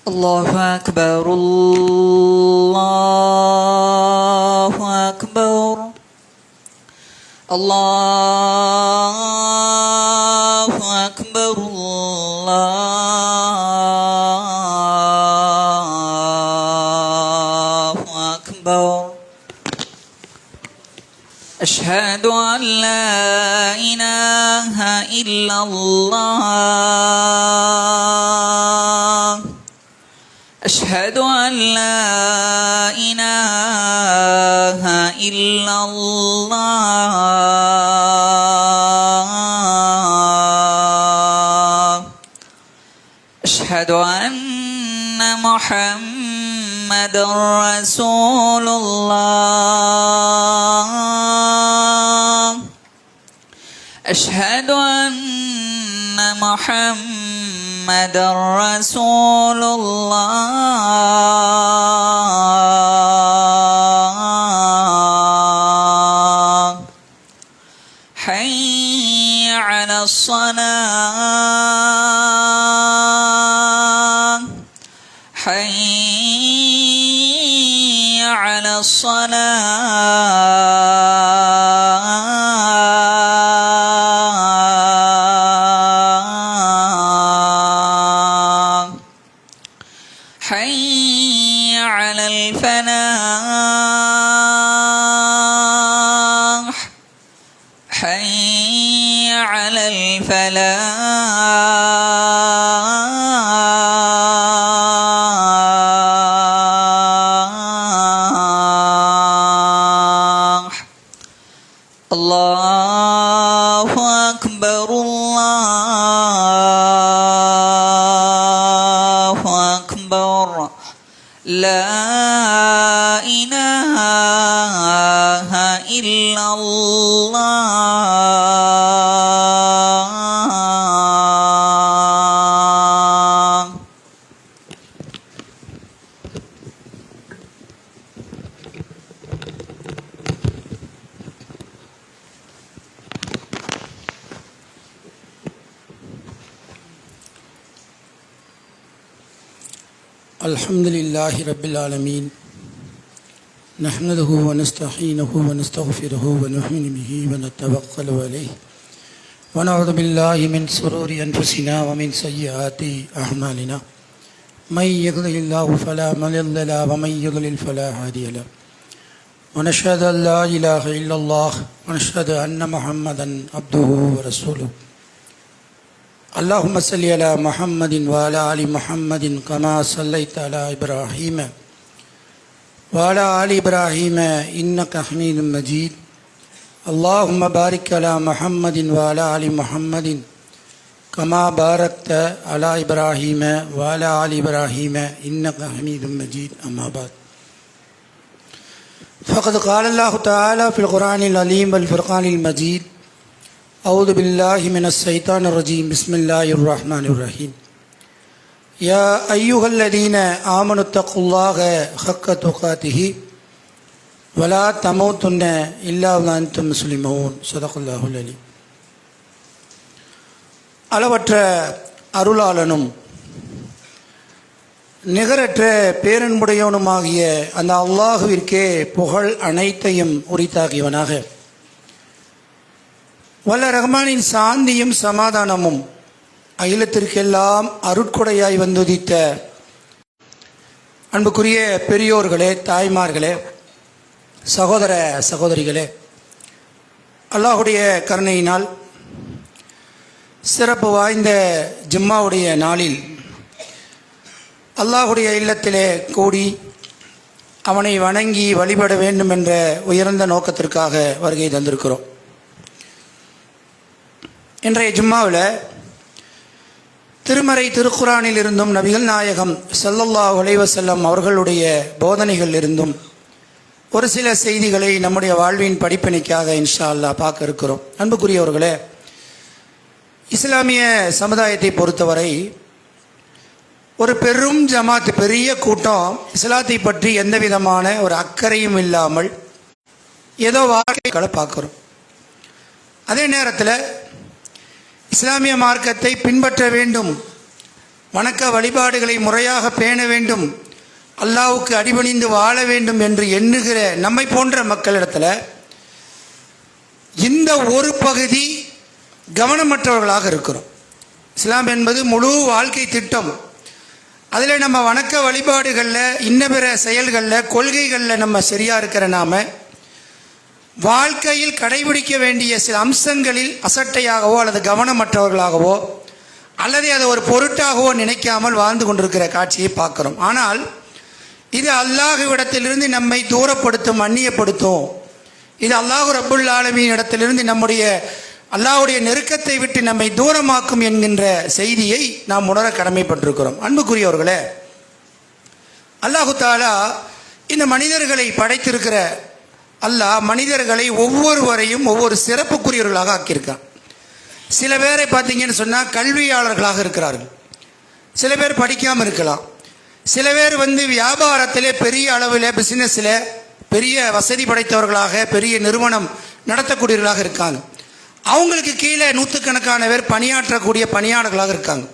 الله أكبر الله أكبر الله أكبر الله أكبر أشهد أن لا إله إلا الله أشهد أن لا إله إلا الله أشهد أن محمد رسول الله أشهد أن محمد رسول الله حي على الصلاة حي على الصلاة حي على الفلاح حي على الفلاح الله أكبر الله أكبر لا إله إلا الله الحمد لله رب العالمين نحمده ونستعينه ونستغفره ونؤمن به ونتوكل عليه ونعوذ بالله من شرور أنفسنا ومن سيئات أعمالنا من يهده الله فلا مضل له ومن يضلل فلا هادي له ونشهد أن لا إله إلا الله ونشهد أن محمدا عبده ورسوله اللهم صل على محمد وعلى آل محمد كما صليت على إبراهيم وعلى آل إبراهيم إنك حميد مجيد اللهم بارك على محمد وعلى آل محمد كما باركت على إبراهيم وعلى آل إبراهيم إنك حميد مجيد أما بعد فقد قال الله تعالى في القرآن العليم والفرقان المجيد أعوذ بالله من الشيطان الرجيم بسم الله الرحمن الرحيم يا أيها الذين آمنوا اتقوا الله حق تقاته ولا تموتن إلا وأنتم مسلمون صدق الله العليم அளவற்ற அருளாளனும் நிகரற்ற பேரன்புடையவனுமாகிய அந்த அல்லாஹுவிற்கே புகழ் அனைத்தையும் உரித்தாகியவனாக வல்ல ரஹ்மானின் சாந்தியும் சமாதானமும் அகிலத்திற்கெல்லாம் அருட்கொடையாய் வந்துதித்த அன்புக்குரிய பெரியோர்களே, தாய்மார்களே, சகோதர சகோதரிகளே, அல்லாஹுடைய கருணையினால் சிறப்பு வாய்ந்த ஜும்மாவுடைய நாளில் அல்லாஹுடைய இல்லத்திலே கூடி அவனை வணங்கி வழிபட வேண்டும் என்ற உயர்ந்த நோக்கத்திற்காக வருகை தந்திருக்கிறோம். இன்றைய ஜும்மாவில் திருமறை திருக்குரானில் இருந்தும் நபிகள் நாயகம் ஸல்லல்லாஹு அலைஹி வஸல்லம் அவர்களுடைய போதனைகள் இருந்தும் ஒரு சில செய்திகளை நம்முடைய வாழ்வின் படிப்பினைக்காக இன்ஷா அல்லாஹ் பார்க்க இருக்கிறோம். அன்புக்குரியவர்களே, இஸ்லாமிய சமுதாயத்தை பொறுத்தவரை ஒரு பெரும் ஜமாத், பெரிய கூட்டம் இஸ்லாத்தை பற்றி எந்த விதமான ஒரு அக்கறையும் இல்லாமல் ஏதோ வாழ்க்கைகளை பார்க்குறோம். அதே நேரத்தில் இஸ்லாமிய மார்க்கத்தை பின்பற்ற வேண்டும், வணக்க வழிபாடுகளை முறையாக பேண வேண்டும், அல்லாஹ்வுக்கு அடிபணிந்து வாழ வேண்டும் என்று எண்ணுகிற நம்மை போன்ற மக்களிடத்தில் இந்த ஒரு பகுதி கவனமற்றவர்களாக இருக்கிறோம். இஸ்லாம் என்பது முழு வாழ்க்கை திட்டம். அதில் நம்ம வணக்க வழிபாடுகளில், இன்ன பிற செயல்களில், கொள்கைகளில் நம்ம சரியாக இருக்கிற நாம வாழ்க்கையில் கடைபிடிக்க வேண்டிய சில அம்சங்களில் அசட்டையாகவோ அல்லது கவனமற்றவர்களாகவோ அல்லது அதை ஒரு பொருட்டாகவோ நினைக்காமல் வாழ்ந்து கொண்டிருக்கிற காட்சியை பார்க்குறோம். ஆனால் இது அல்லாஹ்விடத்திலிருந்து நம்மை தூரப்படுத்தும், அந்நியப்படுத்தும். இது அல்லாஹ் ரப்புல் ஆலமீன் இடத்திலிருந்து நம்முடைய அல்லாஹ்வுடைய நெருக்கத்தை விட்டு நம்மை தூரமாக்கும் என்கின்ற செய்தியை நாம் உணர கடமைப்பட்டிருக்கிறோம். அன்புக்குரியவர்களே, அல்லாஹு தாலா இந்த மனிதர்களை படைத்திருக்கிற அல்லாஹ் மனிதர்களை ஒவ்வொருவரையும் ஒவ்வொரு சிறப்புக்குரியவர்களாக ஆக்கியிருக்கான். சில பேரை பார்த்தீங்கன்னு சொன்னால் கல்வியாளர்களாக இருக்கிறார்கள், சில பேர் படிக்காமல் இருக்கலாம், சில பேர் வியாபாரத்திலே பெரிய அளவில் பிஸ்னஸில் பெரிய வசதி படைத்தவர்களாக பெரிய நிறுவனம் நடத்தக்கூடியவர்களாக இருக்காங்க. அவங்களுக்கு கீழே நூற்றுக்கணக்கான பேர் பணியாற்றக்கூடிய பணியாளர்களாக இருக்காங்க.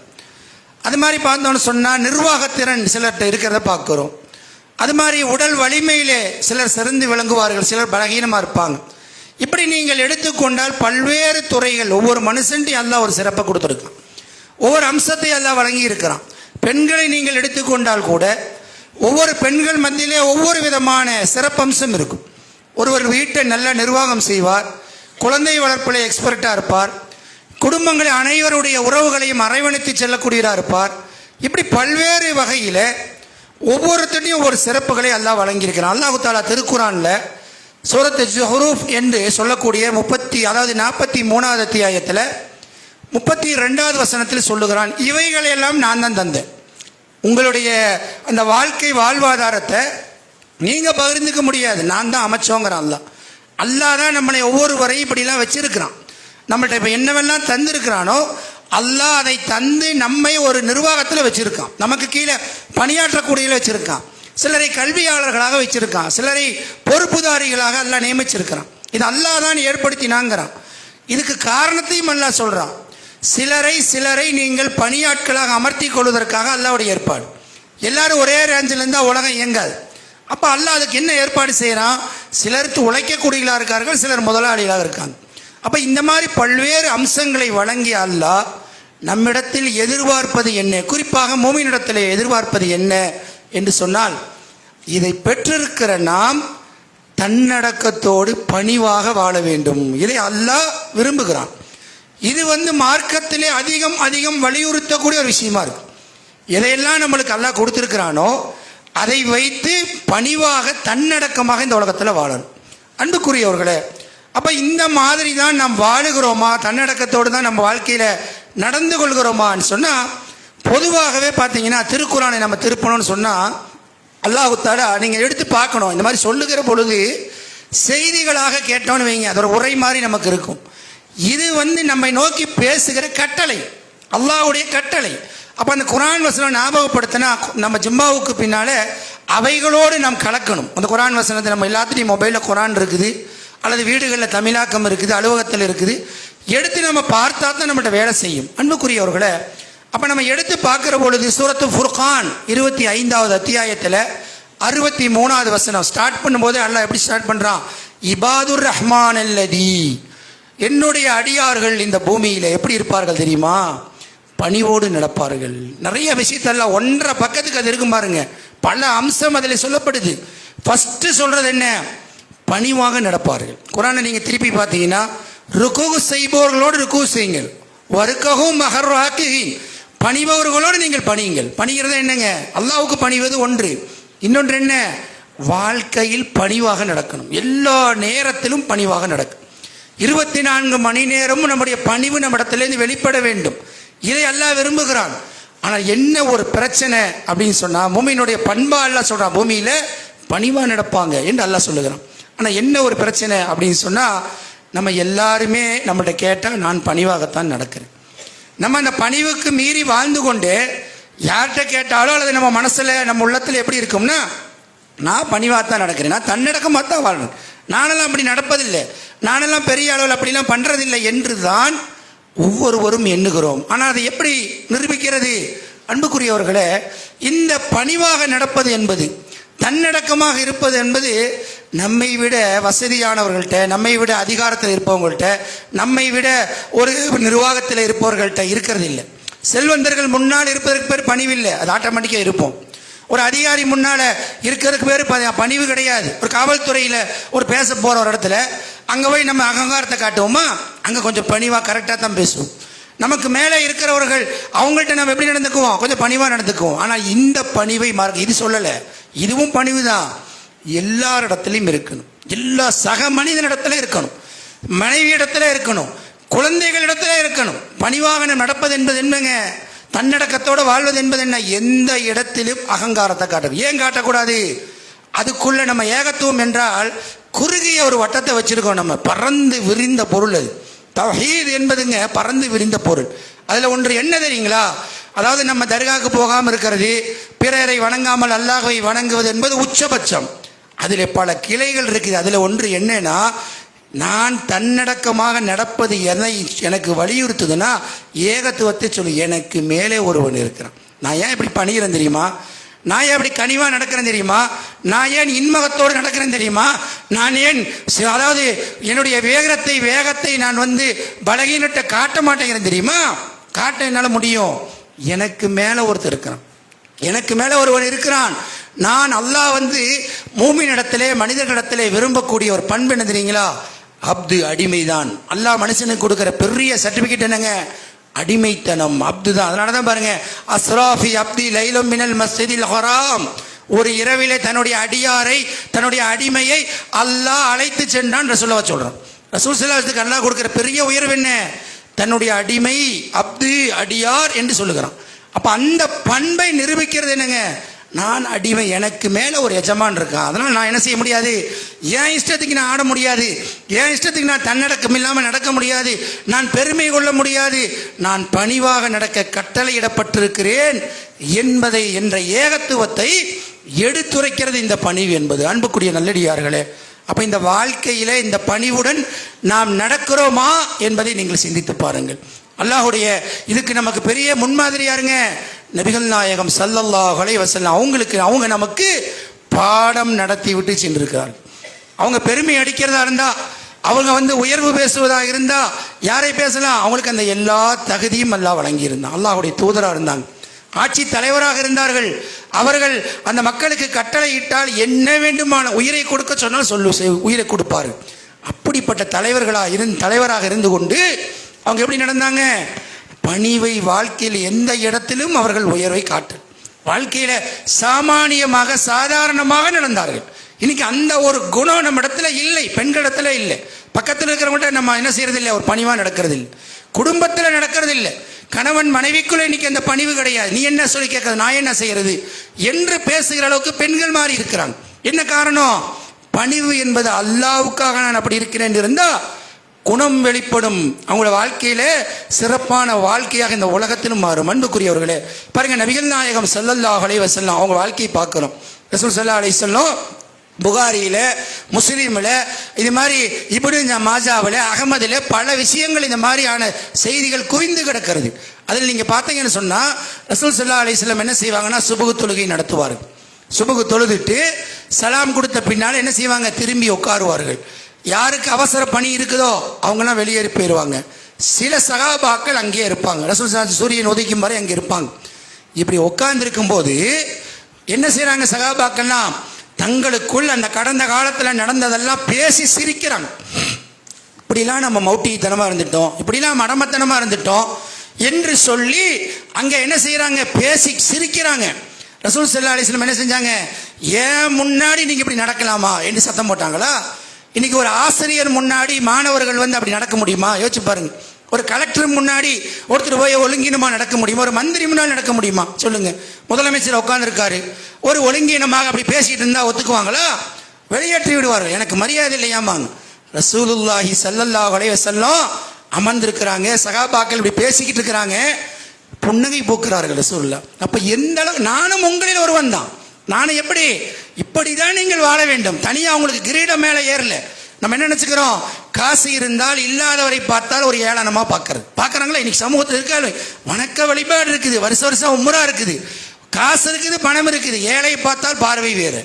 அது மாதிரி பார்த்தோன்னு சொன்னால் நிர்வாகத்திறன் சிலர்கிட்ட இருக்கிறத பார்க்குறோம். அது மாதிரி உடல் வலிமையிலே சிலர் சிறந்து விளங்குவார்கள், சிலர் பலகீனமாக இருப்பாங்க. இப்படி நீங்கள் எடுத்துக்கொண்டால் பல்வேறு துறைகள் ஒவ்வொரு மனுஷன்ட்டையும் அல்லாஹ் ஒரு சிறப்பை கொடுத்துருக்கான், ஒவ்வொரு அம்சத்தை அல்லாஹ் வழங்கி இருக்கிறான். பெண்களை நீங்கள் எடுத்துக்கொண்டால் கூட ஒவ்வொரு பெண்கள் மத்தியிலே ஒவ்வொரு விதமான சிறப்பம்சம் இருக்கும். ஒருவர் வீட்டை நல்ல நிர்வாகம் செய்வார், குழந்தை வளர்ப்பில் எக்ஸ்பர்ட்டாக இருப்பார், குடும்பங்களை அனைவருடைய உறவுகளையும் அரவணைத்து செல்லக்கூடியவராக இருப்பார். இப்படி பல்வேறு வகையில் ஒவ்வொருத்தரையும் ஒவ்வொரு சிறப்புகளை அல்லாஹ் வழங்கியிருக்கிறான். அல்லாஹு தாலா திருக்குரானில் சூரத்து ஜுஹ்ரூஃப் என்று சொல்லக்கூடிய 43வது அத்தியாயத்தில் 32வது வசனத்தில் சொல்லுகிறான், இவைகளையெல்லாம் நான் தான் தந்தேன். உங்களுடைய அந்த வாழ்க்கை வாழ்வாதாரத்தை நீங்கள் பகிர்ந்துக்க முடியாது, நான் தான் அமைச்சோங்கிறான். அல்லாஹ் தான் நம்மளை ஒவ்வொருவரையும் இப்படிலாம் வச்சிருக்கிறான். நம்மள்ட்ட இப்போ என்னவெல்லாம் தந்திருக்கிறானோ அல்லாஹ் அதை தந்து நம்மை ஒரு நிர்வாகத்தில் வச்சிருக்கான், நமக்கு கீழே பணியாற்றக்கூடியல வச்சிருக்கான். சிலரை கல்வியாளர்களாக வச்சிருக்கான், சிலரை பொறுப்புதாரிகளாக அல்லாஹ் நியமிச்சிருக்கிறான். இது அல்லாஹ் தான் ஏற்படுத்தினாங்கிறான். இதுக்கு காரணத்தையும் அல்லாஹ் சொல்கிறான். சிலரை நீங்கள் பணியாட்களாக அமர்த்தி கொள்வதற்காக அல்லாஹ்வுடைய ஏற்பாடு. எல்லாரும் ஒரே ரேஞ்சில் இருந்தால் உலகம் இயங்காது. அப்போ அல்லாஹ் அதுக்கு என்ன ஏற்பாடு செய்கிறான்? சிலருக்கு உழைக்கக்கூடியவர்களாக இருக்கார்கள், சிலர் முதலாளிகளாக இருக்காங்க. அப்போ இந்த மாதிரி பல்வேறு அம்சங்களை வழங்கிய அல்லாஹ் நம்மிடத்தில் எதிர்பார்ப்பது என்ன, குறிப்பாக மூமினிடத்தில் எதிர்பார்ப்பது என்ன என்று சொன்னால், இதை பெற்றிருக்கிற நாம் தன்னடக்கத்தோடு பணிவாக வாழ வேண்டும். இதை அல்லாஹ் விரும்புகிறான். இது மார்க்கத்திலே அதிகம் அதிகம் வலியுறுத்தக்கூடிய ஒரு விஷயமா இருக்கு. எதையெல்லாம் நம்மளுக்கு அல்லாஹ் கொடுத்துருக்கிறானோ அதை வைத்து பணிவாக தன்னடக்கமாக இந்த உலகத்தில் வாழணும். அன்புக்குரியவர்களே, அப்போ இந்த மாதிரி தான் நாம் வாழுகிறோமா, தன்னடக்கத்தோடு தான் நம்ம வாழ்க்கையில் நடந்து கொள்கிறோமான்னு சொன்னால், பொதுவாகவே பார்த்தீங்கன்னா திருக்குறானை நம்ம திருப்பணும்னு சொன்னால் அல்லாஹ் தஆலா நீங்கள் எடுத்து பார்க்கணும். இந்த மாதிரி சொல்லுகிற பொழுது செய்திகளாக கேட்டோன்னு வைங்க, அதோட உரை மாதிரி நமக்கு இருக்கும். இது நம்மை நோக்கி பேசுகிற கட்டளை, அல்லாஹ்வுடைய கட்டளை. அப்போ அந்த குர்ஆன் வசனம் ஞாபகப்படுத்தினா நம்ம ஜும்மாவுக்கு பின்னால் அவைகளோடு நாம் கலக்கணும். அந்த குர்ஆன் வசனத்தை நம்ம எல்லாத்துலேயும் மொபைலில் குர்ஆன் இருக்குது, அல்லது வீடுகளில் தமிழாக்கம் இருக்குது, அலுவலகத்தில் இருக்குது, எடுத்து நம்ம பார்த்தா தான் நம்மகிட்ட வேலை செய்யும். அன்புக்குரியவர்களே, அப்போ நம்ம எடுத்து பார்க்குற பொழுது சூரத்து ஃபுர்கான் 25வது அத்தியாயத்தில் 63வது வசனம் ஸ்டார்ட் பண்ணும்போது அல்லாஹ் எப்படி ஸ்டார்ட் பண்ணுறான்? இபாதுர் ரஹ்மான் அல்லதி, என்னுடைய அடியார்கள் இந்த பூமியில் எப்படி இருப்பார்கள் தெரியுமா? பணிவோடு நடப்பார்கள். நிறைய விஷயத்தெல்லாம் ஒன்றரை பக்கத்துக்கு அது இருக்கும் பாருங்க, பல அம்சம் அதில் சொல்லப்படுது. ஃபஸ்ட்டு சொல்கிறது என்ன? பணிவாக நடப்பார்கள். குர்ஆனை நீங்கள் திருப்பி பார்த்தீங்கன்னா, ருக்கு செய்பவர்களோடு ருக்கு செய்யுங்கள், வறுக்கவும் மஹர்ராக்கிஹீன், பணிபவர்களோடு நீங்கள் பணியுங்கள். பணிகிறது என்னங்க? அல்லாஹ்வுக்கு பணிவது ஒன்று, இன்னொன்று என்ன? வாழ்க்கையில் பணிவாக நடக்கணும். எல்லா நேரத்திலும் பணிவாக நடக்கும். 24 மணி நேரமும் நம்முடைய பணிவு நம்ம இடத்துலேருந்து வெளிப்பட வேண்டும். இதை அல்லாஹ் விரும்புகிறான். ஆனால் என்ன ஒரு பிரச்சனை அப்படின்னு சொன்னால், பூமியினுடைய பண்பா அல்லாஹ் சொல்கிறான், பூமியில் பணிவாக நடப்பாங்க என்று அல்லாஹ் சொல்லுகிறான். ஆனால் என்ன ஒரு பிரச்சனை அப்படின்னு சொன்னால், நம்ம எல்லாருமே நம்மகிட்ட கேட்டால் நான் பணிவாகத்தான் நடக்கிறேன். நம்ம அந்த பணிவுக்கு மீறி வாழ்ந்து கொண்டு யார்கிட்ட கேட்டாலும் அல்லது நம்ம மனசில் நம்ம உள்ளத்தில் எப்படி இருக்கும்னா, நான் பணிவாக தான் நடக்கிறேன், நான் தன்னடக்கமாக தான் வாழ்றேன், நானெல்லாம் அப்படி நடப்பதில்லை, நானெல்லாம் பெரிய அளவில் அப்படிலாம் பண்ணுறதில்லை என்று தான் ஒவ்வொருவரும் எண்ணுகிறோம். ஆனால் அதை எப்படி நிரூபிக்கிறது? அன்புக்குரியவர்களே, இந்த பணிவாக நடப்பது என்பது, தன்னடக்கமாக இருப்பது என்பது நம்மை விட வசதியானவர்கள்ட்ட, நம்மை விட அதிகாரத்தில் இருப்பவங்கள்ட்ட, நம்மை விட ஒரு நிர்வாகத்தில் இருப்பவர்கள்ட்ட இருக்கிறது இல்லை. செல்வந்தர்கள் முன்னால் இருப்பதற்கு பேர் பணிவில்லை, அது ஆட்டோமேட்டிக்காக இருப்போம். ஒரு அதிகாரி முன்னால் இருக்கிறதுக்கு பேர் பணிவு கிடையாது. ஒரு காவல்துறையில் ஒரு பேச போகிற ஒரு இடத்துல அங்கே போய் நம்ம அகங்காரத்தை காட்டுவோமா? அங்கே கொஞ்சம் பணிவாக கரெக்டாக தான் பேசுவோம். நமக்கு மேலே இருக்கிறவர்கள் அவங்கள்ட்ட நம்ம எப்படி நடந்துக்குவோம்? கொஞ்சம் பணிவாக நடந்துக்குவோம். ஆனால் இந்த பணிவை மார்க்க இது சொல்லலை. இதுவும் பணிவு தான். எல்லாரிடத்துலையும் இருக்கணும். எல்லா சக மனிதனிடத்துல இருக்கணும், மனைவி இடத்துல இருக்கணும், குழந்தைகளிடத்துல இருக்கணும். பணிவாக நடப்பது என்பது என்னங்க? தன்னடக்கத்தோடு வாழ்வது என்பது என்ன? எந்த இடத்திலும் அகங்காரத்தை காட்டணும். ஏன் காட்டக்கூடாது? அதுக்குள்ள நம்ம ஏகத்துவம் என்றால் குறுகிய ஒரு வட்டத்தை வச்சிருக்கோம். நம்ம பறந்து விரிந்த பொருள் அது. தௌஹீத் என்பதுங்க பறந்து விரிந்த பொருள். அதில் ஒன்று என்ன தெரியுங்களா? அதாவது நம்ம தர்காவுக்கு போகாமல் இருக்கிறது, பிறரை வணங்காமல் அல்லாஹ்வை வணங்குவது என்பது உச்சபட்சம். அதில் பல கிளைகள் இருக்குது. அதில் ஒன்று என்னன்னா, நான் தன்னடக்கமாக நடப்பது எனக்கு வலியுறுத்துதுன்னா ஏகத்துவத்தை சொல்லு. எனக்கு மேலே ஒருவன் இருக்கிறான். நான் ஏன் இப்படி பணிகிறேன் தெரியுமா? நான் ஏன் இப்படி கனிவாக நடக்கிறேன் தெரியுமா? நான் ஏன் இன்மகத்தோடு நடக்கிறேன் தெரியுமா? நான் ஏன் அதாவது என்னுடைய வேகத்தை நான் பலகீனத்தை காட்ட மாட்டேங்கிறேன் தெரியுமா? காட்ட என்னால் முடியும். எனக்கு மேலே ஒருத்தர் இருக்கிறான், எனக்கு மேலே ஒருவன் இருக்கிறான். நான் அல்லாஹ் மூமினிடத்திலே மனிதர்களிடத்திலே விரும்பக்கூடிய ஒரு பண்பு என்ன தெரியுங்களா? அப்து, அடிமைதான். அல்லாஹ் மனுஷனுக்கு கொடுக்குற பெரிய சர்டிபிகேட் என்னங்க? அடிமைத்தனம். அப்து தான். அதனால தான் பாருங்க, அஸ்ராஃபி அப்தி லைலம் மினல் மஸ்ஜிதில் ஹராம். ஒரு இரவிலே தன்னுடைய அடியாரை, தன்னுடைய அடிமையை அல்லாஹ் அழைத்து சென்றான் ரசூலுல்லாஹ் சொல்றான். ரசூல் ஸல்லல்லாஹு அலைஹி வஸல்லம் அல்லாஹ் கொடுக்குற பெரிய உயர்வு என்ன? தன்னுடைய அடிமை, அப்து, அடியார் என்று சொல்லுகிறான். அப்ப அந்த பண்பை நிரூபிக்கிறது என்னங்க? நான் அடிமை, எனக்கு மேலே ஒரு எஜமான் இருக்கான். அதனால் நான் என்ன செய்ய முடியாது? என் இஷ்டத்துக்கு நான் ஆட முடியாது, என் இஷ்டத்துக்கு நான் தன்னடக்கம் இல்லாமல் நடக்க முடியாது, நான் பெருமை கொள்ள முடியாது. நான் பணிவாக நடக்க கட்டளையிடப்பட்டிருக்கிறேன் என்பதை, என்ற ஏகத்துவத்தை எடுத்துரைக்கிறது இந்த பணிவு என்பது. அன்புக்குரிய நல்லடியார்களே, அப்போ இந்த வாழ்க்கையில் இந்த பணிவுடன் நாம் நடக்கிறோமா என்பதை நீங்கள் சிந்தித்து பாருங்கள். அல்லாஹுடைய இதுக்கு நமக்கு பெரிய முன்மாதிரியாருங்க நபிகள் நாயகம் ஸல்லல்லாஹு அலைஹி வஸல்லம். அவங்க நமக்கு பாடம் நடத்தி விட்டு சென்றிருக்கிறார்கள். அவங்க பெருமை அடிக்கிறதா இருந்தா, அவங்க உயர்வு பேசுவதாக இருந்தா யாரை பேசலாம்? அவங்களுக்கு அந்த எல்லா தகுதியும் அல்லாஹ் வழங்கி இருந்தான். அல்லாஹுடைய தூதராக இருந்தாங்க, ஆட்சி தலைவராக இருந்தார்கள். அவர்கள் அந்த மக்களுக்கு கட்டளை இட்டால் என்ன வேண்டுமான உயிரை கொடுக்க சொன்னால் உயிரை கொடுப்பார்கள். அப்படிப்பட்ட தலைவராக இருந்து கொண்டு அவங்க எப்படி நடந்தாங்க? பணிவை வாழ்க்கையில் எந்த இடத்திலும் அவர்கள் உயர்வை காட்டு, வாழ்க்கையில சாமானியமாக சாதாரணமாக நடந்தார்கள். இன்னைக்கு அந்த ஒரு குணம் நம்ம இடத்துல இல்லை, பெண்களிடத்துல இல்லை. பக்கத்தில் இருக்கிறவங்கள்ட்ட நம்ம என்ன செய்யறது இல்லை? ஒரு பணிவா நடக்கிறது இல்லை. குடும்பத்தில் நடக்கிறது இல்லை. கணவன் மனைவிக்குள்ள இன்னைக்கு அந்த பணிவு கிடையாது. நீ என்ன சொல்லி கேட்கறது, நான் என்ன செய்யறது என்று பேசுகிற அளவுக்கு பெண்கள் மாறி இருக்கிறாங்க. என்ன காரணம்? பணிவு என்பது அல்லாஹ்வுக்காக நான் அப்படி இருக்கிறேன் இருந்தா குணம் வெளிப்படும். அவங்களோட வாழ்க்கையில சிறப்பான வாழ்க்கையாக இந்த உலகத்திலும் மாறும். அன்புக்குரியவர்களே, பாருங்க, நபிகள் நாயகம் ஸல்லல்லாஹு அலைஹி வஸல்லம் அவங்க வாழ்க்கையை பார்க்கிறோம். ரசூல் ஸல்லல்லாஹு அலைஹி வஸல்லம் புகாரியில, முஸ்லீமில், இது மாதிரி இப்னு மாஜாவில், அகமதில் பல விஷயங்கள் இந்த மாதிரியான செய்திகள் குவிந்து கிடக்கிறது. அதில் நீங்கள் பார்த்தீங்கன்னு சொன்னால் ரசூல் ஸல்லல்லாஹு அலைஹி வஸல்லம் என்ன செய்வாங்கன்னா, சுபுகு தொழுகை நடத்துவார். சுபுகு தொழுதுட்டு சலாம் கொடுத்த பின்னால் என்ன செய்வாங்க? திரும்பி உட்காருவார்கள். யாருக்கு அவசர பணி இருக்குதோ அவங்களாம் வெளியேறி போயிடுவாங்க. சில சகாபாக்கள் அங்கேயே இருப்பாங்க. ரசூல் சூரியன் உதைக்கும் வரை அங்கே இருப்பாங்க. இப்படி உட்கார்ந்துருக்கும் போது என்ன செய்கிறாங்க சகாபாக்கள்லாம்? தங்களுக்குள் அந்த கடந்த காலத்தில் நடந்ததெல்லாம் பேசி சிரிக்கிறாங்க. இப்படிலாம் நம்ம மௌட்டித்தனமாக இருந்துட்டோம், இப்படிலாம் மடமத்தனமாக இருந்துட்டோம் என்று சொல்லி அங்கே என்ன செய்கிறாங்க? பேசி சிரிக்கிறாங்க. ரசூல் ஸல்லல்லாஹு அலைஹி வஸல்லம் என்ன செஞ்சாங்க? ஏன் முன்னாடி நீங்கள் இப்படி நடக்கலாமா என்று சத்தம் போட்டாங்களா? இன்னைக்கு ஒரு ஆசிரியர் முன்னாடி மாணவர்கள் அப்படி நடக்க முடியுமா? யோசிச்சு பாருங்க. ஒரு கலெக்டர் முன்னாடி ஒருத்தர் போய் ஒழுங்கீனமா நடக்க முடியுமா? ஒரு மந்திரி முன்னாடி நடக்க முடியுமா? சொல்லுங்க. முதலமைச்சர் உட்கார்ந்துருக்காரு, ஒரு ஒழுங்கீனமாக அப்படி பேசிட்டு இருந்தா ஒத்துக்குவாங்களா? வெளியேற்றி விடுவார்கள். எனக்கு மரியாதை இல்லையாமாங்க. ரசூலுல்லாஹி ஸல்லல்லாஹு அலைஹி வஸல்லம் அமர்ந்திருக்கிறாங்க, சகாபாக்கள் இப்படி பேசிக்கிட்டு இருக்கிறாங்க, புன்னகை போக்குறார்கள் ரசூலுல்லாஹ். அப்ப எந்த அளவு நானும் உங்களில் ஒருவன் தான். நானும் இப்படிதான் நீங்கள் வாழ வேண்டும். தனியாக உங்களுக்கு கிரீடம் மேலே ஏறல, நம்ம என்ன நினச்சிக்கிறோம், காசு இருந்தால் இல்லாதவரை பார்த்தால் ஒரு ஏளனமாக பார்க்குறாங்களா? இன்னைக்கு சமூகத்தில் இருக்காது. வணக்க வழிபாடு இருக்குது, வருஷம் உம்ரா இருக்குது, காசு இருக்குது, பணம் இருக்குது, ஏழை பார்த்தால் பார்வை வேறு.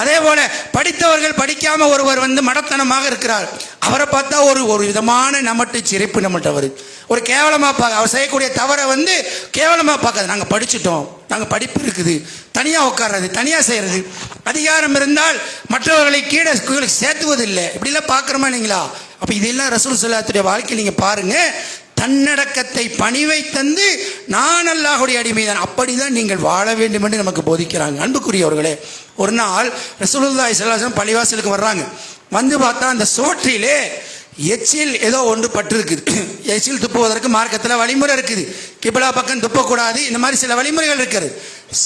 அதே போல படித்தவர்கள் படிக்காம ஒருவர் மடத்தனமாக இருக்கிறார், அவரை பார்த்தா ஒரு விதமான நமட்டு சிரிப்பு நம்மகிட்ட வருது. ஒரு கேவலமாக பார்க்க, அவர் செய்யக்கூடிய தவறை கேவலமாக பார்க்காது. நாங்கள் படிச்சுட்டோம், நாங்கள் படிப்பு இருக்குது, தனியாக உட்கார்றது, தனியாக செய்கிறது, அதிகாரம் இருந்தால் மற்றவர்களை கீழே சேர்த்துவதில்லை, இப்படிலாம் பார்க்குறோமா இல்லைங்களா? அப்போ இதெல்லாம் ரசூல் ஸல்லல்லாஹு வாழ்க்கையில் நீங்கள் பாருங்கள். தன்னடக்கத்தை பணிவை தந்து நான் அல்லாஹ்வுடைய அடிமைதான், அப்படிதான் நீங்கள் வாழ வேண்டும் என்று நமக்கு போதிக்கிறாங்க. அன்புக்குரியவர்களே, ஒரு நாள் ரசூலுல்லாஹி ஸல்லல்லாஹு அலைஹி வஸல்லம் பள்ளிவாசலுக்கு வர்றாங்க. பார்த்தா அந்த சோற்றிலே எச்சில் ஏதோ ஒன்று பட்டு இருக்குது. எச்சில் துப்புவதற்கு மார்க்கத்தில் வழிமுறை இருக்குது. கிபிலா பக்கம் துப்பக்கூடாது, இந்த மாதிரி சில வழிமுறைகள் இருக்குது.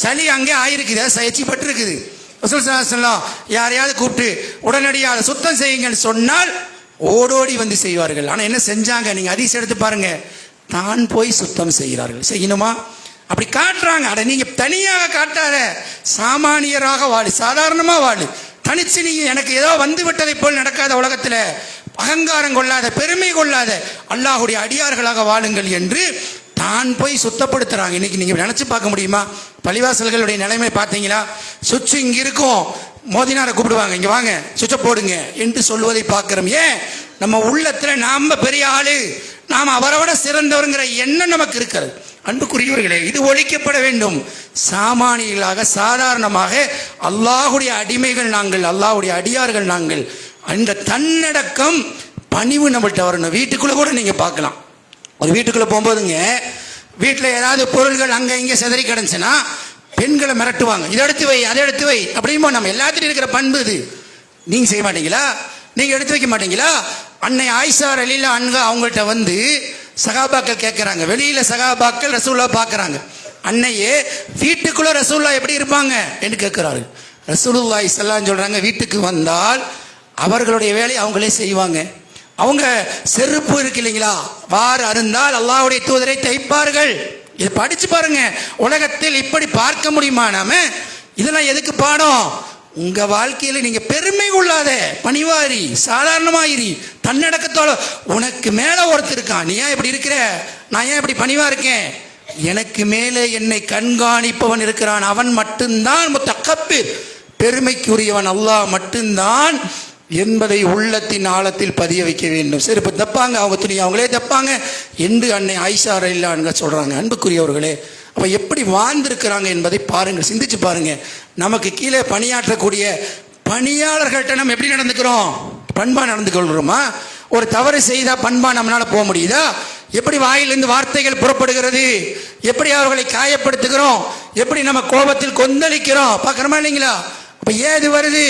சளி அங்கே ஆயிருக்குது, எச்சி பட்டு இருக்குது. ரசூல் ஸல்லல்லாஹு அலைஹி வஸல்லம் யாரையாவது கூப்பிட்டு உடனடியாக சுத்தம் செய்யுங்கன்னு சொன்னால் ஓடோடி செய்வார்கள். ஆனால் என்ன செஞ்சாங்க? நீங்கள் ஹதீஸ் எடுத்து பாருங்க, தான் போய் சுத்தம் செய்கிறார்கள். செய்யணுமா? அப்படி காட்டுறாங்க. அட நீங்கள் தனியாக காட்டாத, சாமானியராக வாழு, சாதாரணமாக வாழு, தனிச்சு நீங்கள் எனக்கு ஏதோ விட்டதை போல் நடக்காத உலகத்தில் அகங்காரம் கொள்ளாத, பெருமை கொள்ளாத அல்லாஹ்வுடைய அடியார்களாக வாழுங்கள் என்று தான் போய் சுத்தப்படுத்துறாங்க. இன்னைக்கு நீங்கள் நினச்சி பார்க்க முடியுமா? பள்ளிவாசல்களுடைய நிலைமை பார்த்தீங்களா? சுவிட்ச் இங்கே இருக்கும், மோதினாரை கூப்பிடுவாங்க, இங்கே வாங்க சுவிட்சை போடுங்க என்று சொல்வதை பார்க்குறோம். ஏன்? நம்ம உள்ளத்தில் நாம் பெரிய ஆளு, நாம் அவரோட சிறந்தவருங்கிற எண்ணம் நமக்கு இருக்கிறது. அன்புக்குரியவர்களே, இது ஒழிக்கப்பட வேண்டும். சாமானியர்களாக சாதாரணமாக அல்லாஹ்வுடைய அடிமைகள் நாங்கள், அல்லாஹ்வுடைய அடியார்கள் நாங்கள். அந்த தன்னடக்கம் பணிவு நம்மள்கிட்ட வரணும். வீட்டுக்குள்ளே கூட நீங்கள் பார்க்கலாம். ஒரு வீட்டுக்குள்ளே போகும்போதுங்க, வீட்டில் ஏதாவது பொருள்கள் அங்கே இங்கே சிதறி கிடந்துச்சுன்னா பெண்களை மிரட்டுவாங்க, இதை எடுத்து வை, அதை எடுத்து வை அப்படிமோ. நம்ம எல்லாத்திலையும் இருக்கிற பண்பு இது. நீங்கள் செய்ய மாட்டீங்களா? நீங்கள் எடுத்து வைக்க மாட்டீங்களா? அன்னை ஆயிஷா ரலியல்லாஹு அன்ஹா அவங்கள்ட்ட சகாபாக்கள் கேட்குறாங்க. வெளியில் சகாபாக்கள் ரசூலுல்லாஹ் பார்க்குறாங்க. அன்னையே வீட்டுக்குள்ளே ரசூலுல்லாஹ் எப்படி இருப்பாங்க என்று கேட்குறாரு. ரசூலுல்லாஹி ஸல்லல்லாஹு அலைஹி சொல்கிறாங்க, வீட்டுக்கு வந்தால் அவர்களுடைய வேலையை அவங்களே செய்வாங்க. அவங்க செருப்பு இருக்கு இல்லைங்களா, வார் அருந்தால் அல்லாஹ்வுடைய தூதரை தைப்பார்கள். இதை படிச்சு பாருங்க. உலகத்தில் இப்படி பார்க்க முடியுமா? நாம இதெல்லாம் எதுக்கு பாடம்? உங்க வாழ்க்கையில நீங்க பெருமை கொள்ளாத, பணிவாரி, சாதாரணமாயிரி, தன்னடக்கத்தோட. உனக்கு மேல ஒருத்தர் இருக்கான், நீ ஏன் இப்படி இருக்கிற, நான் ஏன் இப்படி பணிவா இருக்கேன், எனக்கு மேலே என்னை கண்காணிப்பவன் இருக்கிறான், அவன் மட்டும்தான் முத்தக்கபீர், பெருமைக்குரியவன் அல்லாஹ் மட்டும்தான் என்பதை உள்ளத்தின் ஆழத்தில் பதிய வைக்க வேண்டும். செருப்பு தப்பாங்க, அவங்க துணி அவங்களே தப்பாங்க என்று அன்னை ஆயிஷா ரலியல்லாஹு அன்ஹா சொல்றாங்க. அன்புக்குரியவர்களே, அப்ப எப்படி வாழ்ந்திருக்கிறாங்க என்பதை பாருங்கள், சிந்திச்சு பாருங்க. நமக்கு கீழே பணியாற்றக்கூடிய பணியாளர்கள்ட்ட நம்ம எப்படி நடந்துக்கிறோம்? பண்பா நடந்து கொள்கிறோமா? ஒரு தவறு செய்தா பண்பா நம்மளால போக முடியுதா? எப்படி வாயிலிருந்து வார்த்தைகள் புறப்படுகிறது, எப்படி அவர்களை காயப்படுத்துகிறோம், எப்படி நம்ம கோபத்தில் கொந்தளிக்கிறோம் பார்க்குறோமா இல்லைங்களா? அப்போ ஏது வருது,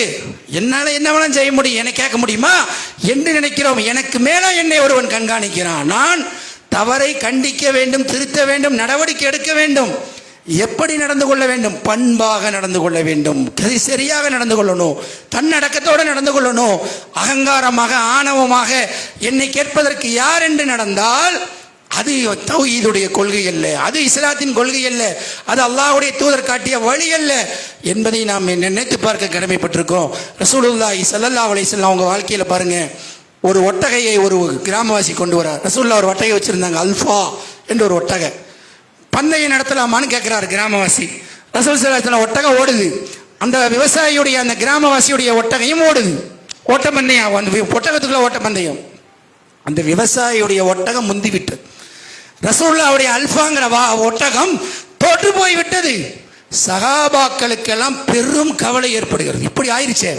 என்னால் என்ன வேணாலும் செய்ய முடியும், என்னை கேட்க முடியுமா என்று நினைக்கிறோம். எனக்கு மேலே என்னை ஒருவன் கண்காணிக்கிறான், நான் தவறை கண்டிக்க வேண்டும், திருத்த வேண்டும், நடவடிக்கை எடுக்க வேண்டும். எப்படி நடந்து கொள்ள வேண்டும்? பண்பாக நடந்து கொள்ள வேண்டும், சரியாக நடந்து கொள்ளணும், தன்னடக்கத்தோடு நடந்து கொள்ளணும். அகங்காரமாக ஆணவமாக என்னை கேட்பதற்கு யார் என்று நடந்தால் அது தௌஹீதுடைய கொள்கை அல்ல, அது இஸ்லாத்தின் கொள்கை அல்ல, அது அல்லாஹ்வுடைய தூதர் காட்டிய வழி அல்ல என்பதை நாம் நினைத்து பார்க்க கடமைப்பட்டிருக்கோம். ரசூலுல்லாஹி ஸல்லல்லாஹு அலைஹி வஸல்லம் அவங்க வாழ்க்கையில் பாருங்க, ஒரு ஒட்டகையை ஒரு கிராமவாசி கொண்டு வரார். ரசூலுல்லாஹ் ஒரு ஒட்டகை வச்சிருந்தாங்க, அல்ஃபா என்று ஒரு ஒட்டகை. பந்தயம் நடத்தலாமான்னு கேட்கிறாரு கிராமவாசி. ரசூல் ஸல்லல்லாஹு அலைஹி வஸல்லம் ஒட்டகை ஓடுது, அந்த விவசாயியுடைய அந்த கிராமவாசியுடைய ஒட்டகையும் ஓடுது. ஓட்டப்பந்தயம், அந்த ஒட்டகத்துக்குள்ள ஓட்டப்பந்தயம். அந்த விவசாயியுடைய ஒட்டகம் முந்தி விட்டது. ரசூலுல்லாஹ்வுடைய அல்ஃபாங்கிற ஒட்டகம் தோற்று போய் விட்டது. சஹாபாக்களுக்கெல்லாம் பெரும் கவலை ஏற்படுகிறது. இப்படி ஆயிடுச்சே,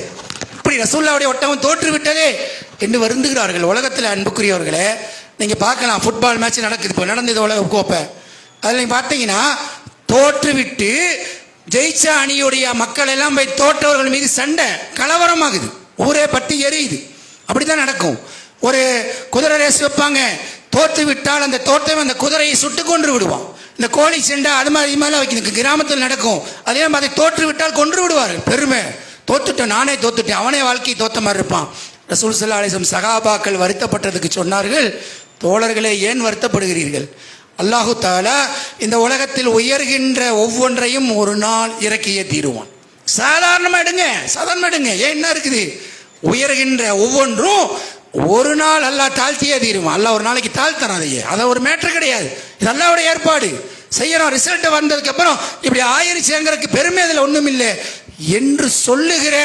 இப்படி ரசூலுல்லாஹ்வுடைய ஒட்டகம் தோற்று விட்டதே என்று வருந்துகிறார்கள். உலகத்தில் அன்புக்குரியவர்களே, நீங்கள் பார்க்கலாம், ஃபுட்பால் மேட்ச் நடக்குது, இப்போ நடந்தது உலக கோப்பை. அதில் நீங்கள் பார்த்தீங்கன்னா தோற்றுவிட்டு ஜெயிச்ச அணியுடைய மக்கள் எல்லாம் போய் தோற்றவர்கள் மீது சண்டை, கலவரமாகுது, ஊரே பட்டி எரியுது. அப்படிதான் நடக்கும். ஒரு குதிரை ரேஸ் வைப்பாங்க, தோற்று விட்டால் அந்த தோற்றவன் அந்த குதிரையை சுட்டு கொன்று விடுவான். இந்த கோழி சண்டை அது மாதிரி வைக்கணும், கிராமத்தில் நடக்கும். அதே மாதிரி தோற்று விட்டால் கொன்று விடுவார்கள். பெருமை, தோத்துட்டேன், நானே தோத்துட்டேன், அவனே வாழ்க்கையை தோத்த மாதிரி இருப்பான். ரசூல் ஸல்லல்லாஹு அலைஹி வஸல்லம் சஹாபாக்கள் வருத்தப்பட்டதுக்கு சொன்னார்கள், தோழர்களே ஏன் வருத்தப்படுகிறீர்கள்? அல்லாஹு தஆலா இந்த உலகத்தில் உயர்கின்ற ஒவ்வொன்றையும் ஒரு நாள் இறக்கியே தீருவான். சாதாரணமாக எடுங்க, சாதாரணமாக எடுங்க. ஏன் என்ன இருக்குது? உயர்கின்ற ஒவ்வொன்றும் ஒரு நாள் அல்லாஹ் தாழ்த்தியே தீருவான். அல்லாஹ் ஒரு நாளைக்கு தாழ்த்தறான். அதை ஒரு மேட்ரு கிடையாது. இது அல்லாஹ்வுடைய ஏற்பாடு. செய்யறோம், ரிசல்ட் வந்ததுக்கு அப்புறம் இப்படி ஆயிருச்சுங்கிறதுக்கு பெருமை அதில் ஒன்றும் இல்லை என்று சொல்லுகிற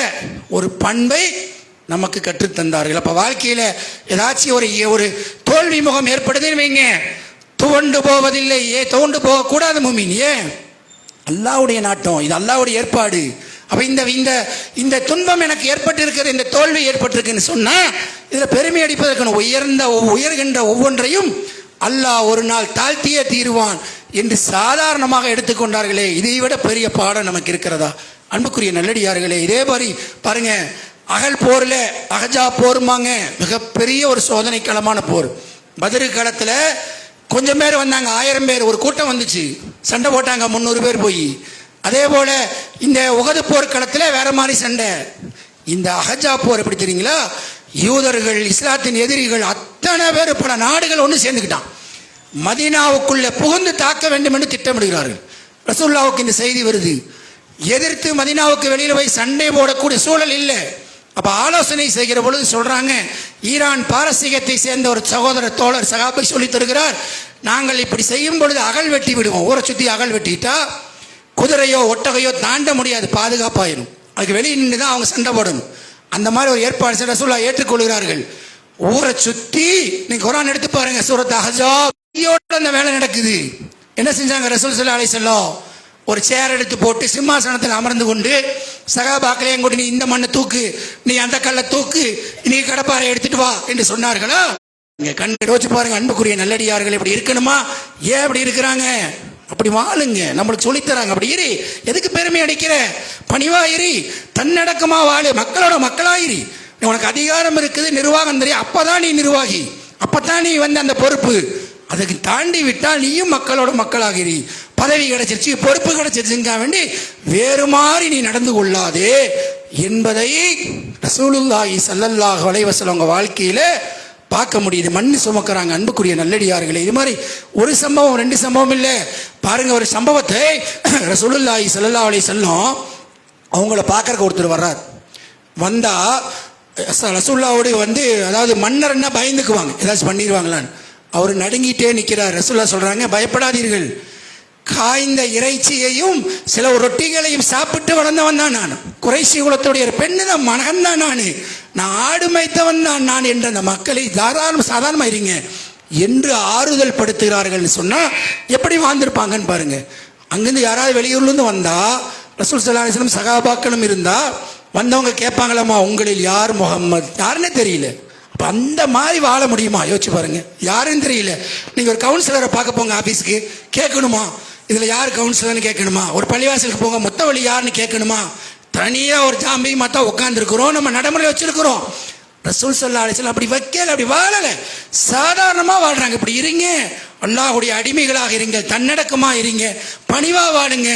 ஒரு பண்பை நமக்கு கற்றுத்தந்தார்கள். அப்போ வாழ்க்கையில் ஏதாச்சும் ஒரு தோல்வி முகம் ஏற்படுதுன்னு வைங்க, துவண்டு போவதில்லை. துவண்டு போகக்கூடாது முஃமின். அல்லாஹ்வுடைய நாட்டம், இது அல்லாஹ்வுடைய ஏற்பாடு. அப்போ இந்த துன்பம் எனக்கு ஏற்பட்டு இருக்கிறது, இந்த தோல்வி ஏற்பட்டிருக்குன்னு சொன்னால் இதில் பெருமை அடிப்பதற்கு உயர்கின்ற ஒவ்வொன்றையும் அல்லாஹ் ஒரு நாள் தாழ்த்தியே தீருவான் என்று சாதாரணமாக எடுத்துக்கொண்டார்களே, இதை விட பெரிய பாடம் நமக்கு இருக்கிறதா? அன்புக்குரிய நல்லடியார்களே, இதே மாதிரி பாருங்க, அகல் போரில் அகஜா போருமாங்க, மிகப்பெரிய ஒரு சோதனை களமான போர். பத்ரு காலத்தில் கொஞ்சம் பேர் வந்தாங்க, 1000 பேர் ஒரு கூட்டம் வந்துச்சு, சண்டை போட்டாங்க 300 பேர் போய். அதே போல இந்த உஹது போர்க்களத்தில் வேற மாதிரி சண்டை. இந்த அகஜா போர் எப்படி தெரியுங்களா? யூதர்கள், இஸ்லாத்தின் எதிரிகள் அத்தனை பேர், பல நாடுகள் ஒன்று சேர்ந்துக்கிட்டான். மதீனாவுக்குள்ள புகுந்து தாக்க வேண்டும் என்று திட்டமிடுகிறார்கள். ரசூலுல்லாஹ்வுக்கு இந்த செய்தி வருது. எதிர்த்து மதீனாவுக்கு வெளியில் போய் சண்டை போடக்கூடிய சூழல் இல்லை. அப்போ ஆலோசனை செய்கிற பொழுது சொல்றாங்க, ஈரான் பாரசீகத்தை சேர்ந்த ஒரு சகோதர தோழர் சகாபை சொல்லி தருகிறார், நாங்கள் இப்படி செய்யும் பொழுது அகல் வெட்டி விடுவோம். ஊரை சுற்றி அகல் வெட்டிட்டா குதிரையோ ஒட்டகையோ தாண்ட முடியாது, பாதுகாப்பாயிரும். அதுக்கு வெளியே நின்று தான் அவங்க சண்டை போடணும். அந்த மாதிரி ஒரு ஏற்பாடு ரசூலுல்லாஹ் ஏற்றுக்கொள்கிறார்கள். ஊரை சுற்றி நீங்க குர்ஆன் எடுத்து பாருங்க, சூரத் அஹ்ஸாப் அந்த வேலை நடக்குது. என்ன செஞ்சாங்க ரசூல் ஸல்லல்லாஹு அலைஹி வஸல்லம்? ஒரு சேர் எடுத்து போட்டு சிம்மாசனத்தில் அமர்ந்து கொண்டு சகாபாக்களே கூட, நீ இந்த மண்ணை தூக்கு, நீ அந்த கல்லை தூக்கு, நீ கடப்பாறை எடுத்துட்டு வா என்று சொன்னார்களா? இங்க கண்டு யோசிச்சு பாருங்க அன்புக்குரிய நல்லடியார்கள், இப்படி இருக்கணுமா? ஏன் அப்படி இருக்கிறாங்க? அப்படி வாழுங்க, நம்மளுக்கு சொல்லித்தராங்க. அப்படி இரு, எதுக்கு பெருமை அடிக்கிற? பணிவா இரு, தன்னடக்கமா வாழு, மக்களோட மக்களாயிரு. உனக்கு அதிகாரம் இருக்குது, நிர்வாகம் தெரியும், அப்பதான் நீ நிர்வாகி, அப்பதான் நீ அந்த பொறுப்பு. அதுக்கு தாண்டி விட்டால் நீயும் மக்களோட மக்களாகிறீ. பதவி கிடைச்சிருச்சு, பொறுப்பு கிடைச்சிருச்சுங்க வேண்டி வேறு மாதிரி நீ நடந்து கொள்ளாதே என்பதை ரசூலுல்லாஹி ஸல்லல்லாஹு அலைஹி வஸல்லம் உங்க வாழ்க்கையில பார்க்க முடியுது. மண்ணு சுமக்கிறாங்க. அன்புக்குரிய நல்லடியார்களே, இது மாதிரி ஒரு சம்பவம் 2 சம்பவம் இல்லை. பாருங்க, ஒரு சம்பவத்தை ரசூலுல்லாஹி ஸல்லல்லாஹு அலைஹி வஸல்லம் அவங்கள பார்க்கறக்கு ஒருத்தர் வர்றார். வந்தா ரசூலுல்லாஹ்வோடு அதாவது மன்னர்னா பயந்துக்குவாங்க, ஏதாச்சும் பண்ணிடுவாங்களான்னு. அவர் நடுங்கிட்டே நிற்கிறார். ரசூலுல்லாஹ் சொல்றாங்க, பயப்படாதீர்கள், காய்ந்த இறைச்சியையும் சில ரொட்டிகளையும் சாப்பிட்டு வளர்ந்தவன் தான் நான், குறைசி குலத்துடைய பெண்ணு தான், மகன் தான் நான் ஆடு மேய்த்தவன் தான் நான் என்று அந்த மக்களை சாதாரணமா இருங்க என்று ஆறுதல் படுத்துகிறார்கள். சொன்னா எப்படி வாழ்ந்திருப்பாங்கன்னு பாருங்க. அங்கிருந்து யாராவது வெளியூர்லேருந்து வந்தா, ரசூல் ஸல்லல்லாஹு அலைஹி வஸல்லம் சகாபாக்களும் இருந்தா, வந்தவங்க கேட்பாங்களாமா, உங்களில் யார் முகம்மது? யாருன்னே தெரியல. அப்போ அந்த மாதிரி வாழ முடியுமா? யோசிச்சு பாருங்க. யாருன்னு தெரியல. நீங்கள் ஒரு கவுன்சிலரை பார்க்க போங்க ஆஃபீஸுக்கு, கேட்கணுமா இதில் யார் கவுன்சிலர்னு கேட்கணுமா? ஒரு பள்ளிவாசலுக்கு போங்க, மொத்த வழி யாருன்னு கேட்கணுமா? தனியாக ஒரு ஜாம்பி மற்ற உட்காந்துருக்குறோம், நம்ம நடைமுறை வச்சிருக்கிறோம். ரசூல் ஸல்லல்லாஹு அலைஹி வஸல்லம் அப்படி வைக்கல, அப்படி வாழலை, சாதாரணமாக வாழ்றாங்க. இப்படி இருங்க, அல்லாஹ்வுடைய அடிமைகளாக இருங்க, தன்னடக்கமாக இருங்க, பணிவாக வாழுங்க